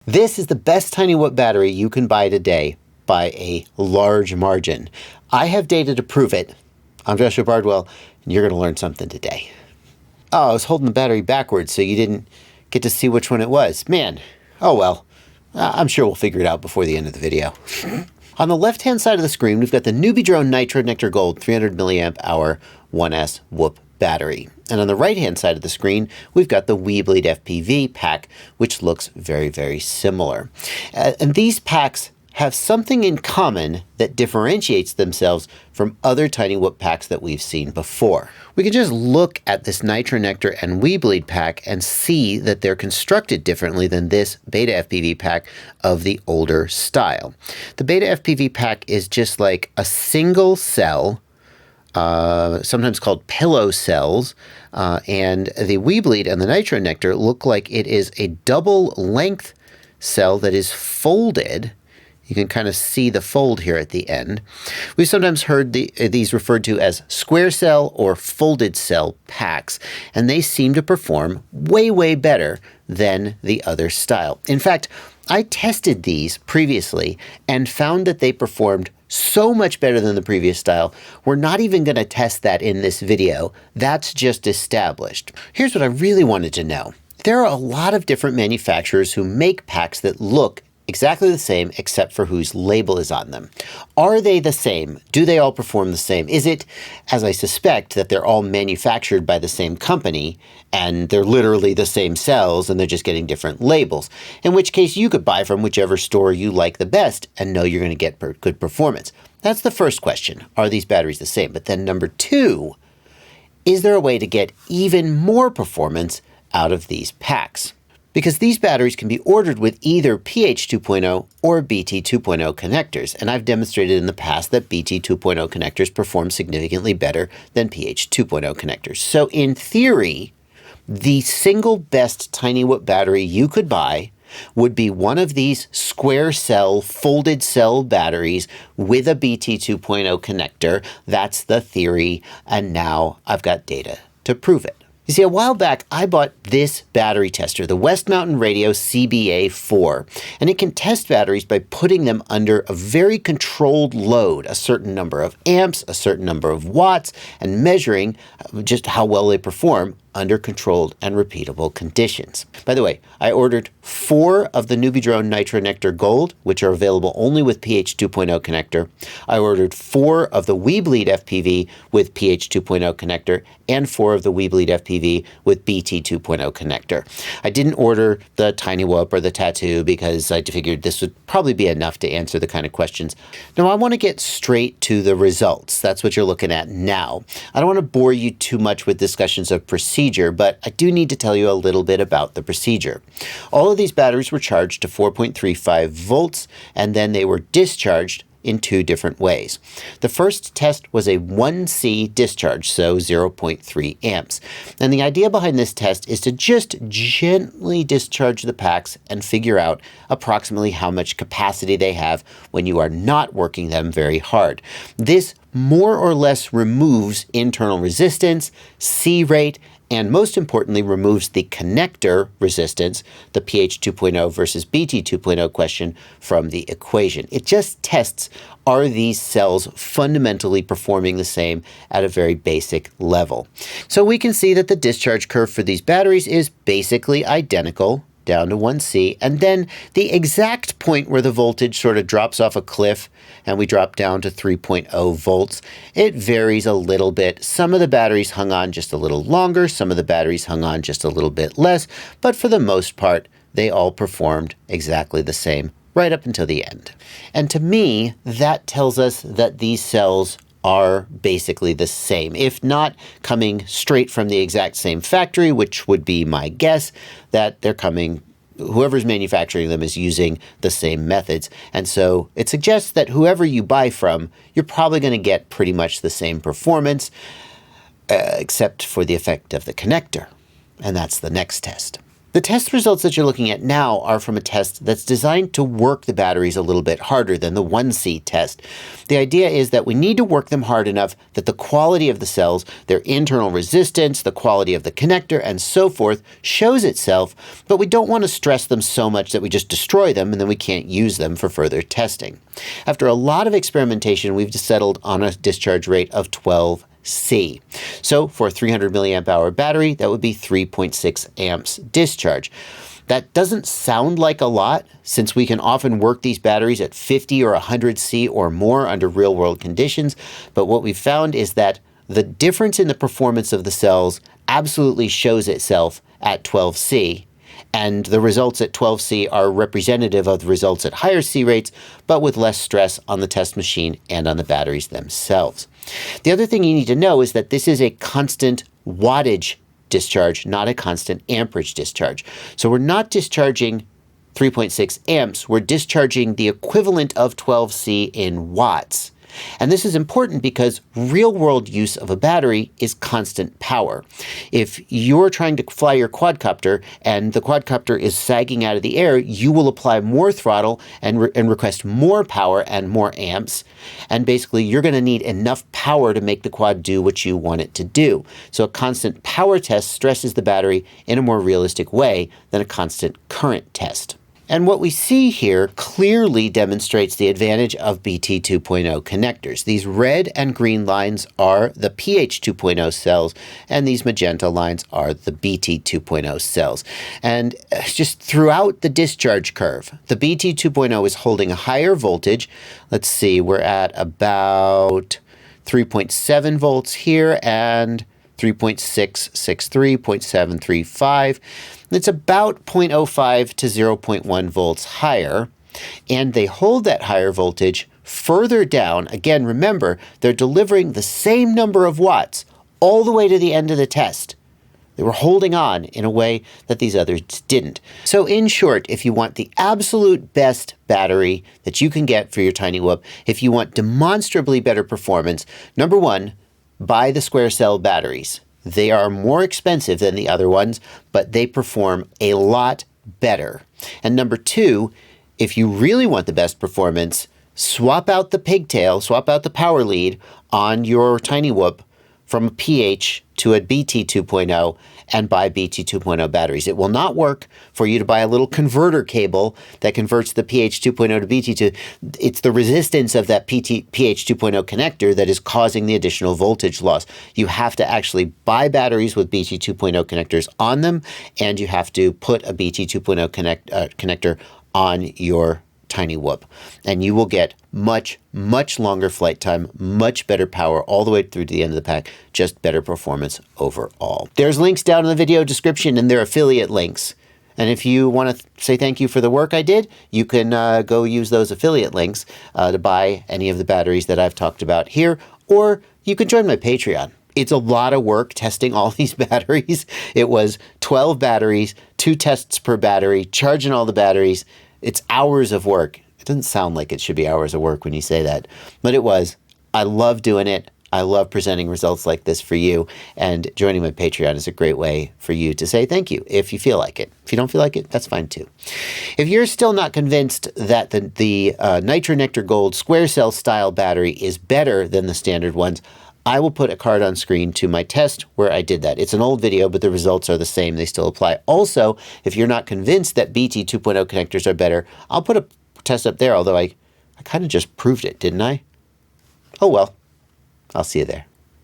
This is the best tiny watt battery you can buy today by a large margin. I have data to prove it. I'm Joshua Bardwell, and you're going to learn something today. Oh, I was holding the battery backwards, so you didn't get to see which one it was. Man, oh well. I'm sure we'll figure it out before the end of the video. On the left-hand side of the screen, we've got the NubiDrone Nitro Nectar Gold 300 milliamp hour 1S Whoop battery. And on the right-hand side of the screen, we've got the Weebleed FPV pack, which looks very, very similar. And these packs have something in common that differentiates themselves from other tiny whoop packs that we've seen before. We can just look at this Nitro Nectar and Weebleed pack and see that they're constructed differently than this Beta FPV pack of the older style. The Beta FPV pack is just like a single cell, sometimes called pillow cells, and the Weebleed and the Nitro Nectar look like it is a double length cell that is folded. You can kind of see the fold here at the end. We've sometimes heard these referred to as square cell or folded cell packs, and they seem to perform way, way better than the other style. In fact, I tested these previously and found that they performed so much better than the previous style. We're not even going to test that in this video. That's just established. Here's what I really wanted to know. There are a lot of different manufacturers who make packs that look exactly the same except for whose label is on them. Are they the same? Do they all perform the same? Is it, as I suspect, that they're all manufactured by the same company and they're literally the same cells and they're just getting different labels? In which case you could buy from whichever store you like the best and know you're going to get good performance. That's the first question. Are these batteries the same? But then number two, is there a way to get even more performance out of these packs? Because these batteries can be ordered with either PH 2.0 or BT 2.0 connectors, and I've demonstrated in the past that BT 2.0 connectors perform significantly better than PH 2.0 connectors. So in theory, the single best tiny whoop battery you could buy would be one of these square cell, folded cell batteries with a BT 2.0 connector. That's the theory, and now I've got data to prove it. You see, a while back, I bought this battery tester, the West Mountain Radio CBA4, and it can test batteries by putting them under a very controlled load, a certain number of amps, a certain number of watts, and measuring just how well they perform under controlled and repeatable conditions. By the way, I ordered 4 of the NubiDrone Nitro Nectar Gold, which are available only with PH 2.0 connector. I ordered 4 of the Weebleed FPV with PH 2.0 connector and 4 of the Weebleed FPV with BT 2.0 connector. I didn't order the Tiny Whoop or the Tattoo because I figured this would probably be enough to answer the kind of questions. Now, I want to get straight to the results. That's what you're looking at now. I don't want to bore you too much with discussions of procedure, but I do need to tell you a little bit about the procedure. All of these batteries were charged to 4.35 volts, and then they were discharged in 2 different ways. The first test was a 1C discharge, so 0.3 amps. And the idea behind this test is to just gently discharge the packs and figure out approximately how much capacity they have when you are not working them very hard. This more or less removes internal resistance, C rate, and most importantly, removes the connector resistance, the PH 2.0 versus BT 2.0 question, from the equation. It just tests, are these cells fundamentally performing the same at a very basic level? So we can see that the discharge curve for these batteries is basically identical down to 1C, and then the exact point where the voltage sort of drops off a cliff and we drop down to 3.0 volts, it varies a little bit. Some of the batteries hung on just a little longer, some of the batteries hung on just a little bit less, but for the most part, they all performed exactly the same right up until the end. And to me, that tells us that these cells are basically the same, if not coming straight from the exact same factory, which would be my guess, that they're coming, whoever's manufacturing them is using the same methods. And so it suggests that whoever you buy from, you're probably going to get pretty much the same performance, except for the effect of the connector. And that's the next test. The test results that you're looking at now are from a test that's designed to work the batteries a little bit harder than the 1C test. The idea is that we need to work them hard enough that the quality of the cells, their internal resistance, the quality of the connector, and so forth shows itself, but we don't want to stress them so much that we just destroy them and then we can't use them for further testing. After a lot of experimentation, we've settled on a discharge rate of 12 C. So for a 300 milliamp hour battery, that would be 3.6 amps discharge. That doesn't sound like a lot, since we can often work these batteries at 50 or 100 C or more under real world conditions. But what we've found is that the difference in the performance of the cells absolutely shows itself at 12 C. And the results at 12 C are representative of the results at higher C rates, but with less stress on the test machine and on the batteries themselves. The other thing you need to know is that this is a constant wattage discharge, not a constant amperage discharge. So we're not discharging 3.6 amps, we're discharging the equivalent of 12 C in watts. And this is important because real-world use of a battery is constant power. If you're trying to fly your quadcopter and the quadcopter is sagging out of the air, you will apply more throttle and request more power and more amps. And basically, you're going to need enough power to make the quad do what you want it to do. So a constant power test stresses the battery in a more realistic way than a constant current test. And what we see here clearly demonstrates the advantage of BT 2.0 connectors. These red and green lines are the pH 2.0 cells, and these magenta lines are the BT 2.0 cells. And just throughout the discharge curve, the BT 2.0 is holding a higher voltage. Let's see, we're at about 3.7 volts here and 3.663, 0.735. It's about 0.05 to 0.1 volts higher, and they hold that higher voltage further down. Again, remember, they're delivering the same number of watts all the way to the end of the test. They were holding on in a way that these others didn't. So in short, if you want the absolute best battery that you can get for your tiny whoop, if you want demonstrably better performance, number one, buy the square cell batteries. They are more expensive than the other ones, but they perform a lot better. And number two, if you really want the best performance, swap out the pigtail, swap out the power lead on your tiny whoop from a pH to a BT 2.0 and buy BT 2.0 batteries. It will not work for you to buy a little converter cable that converts the pH 2.0 to BT 2. It's the resistance of that pH 2.0 connector that is causing the additional voltage loss. You have to actually buy batteries with BT 2.0 connectors on them, and you have to put a BT 2.0 connector on your tiny whoop, and you will get much longer flight time, much better power all the way through to the end of the pack, just better performance overall. There's links down in the video description, and they're affiliate links. And if you want to say thank you for the work I did, you can go use those affiliate links to buy any of the batteries that I've talked about here, or you can join my Patreon. It's a lot of work testing all these batteries. It was 12 batteries, 2 tests per battery, charging all the batteries. It's hours of work. It doesn't sound like it should be hours of work when you say that, but it was. I love doing it. I love presenting results like this for you, and joining my Patreon is a great way for you to say thank you if you feel like it. If you don't feel like it, that's fine too. If you're still not convinced that the Nitro Nectar Gold square cell style battery is better than the standard ones, I will put a card on screen to my test where I did that. It's an old video, but the results are the same. They still apply. Also, if you're not convinced that BT 2.0 connectors are better, I'll put a test up there, although I kind of just proved it, didn't I? Oh well, I'll see you there.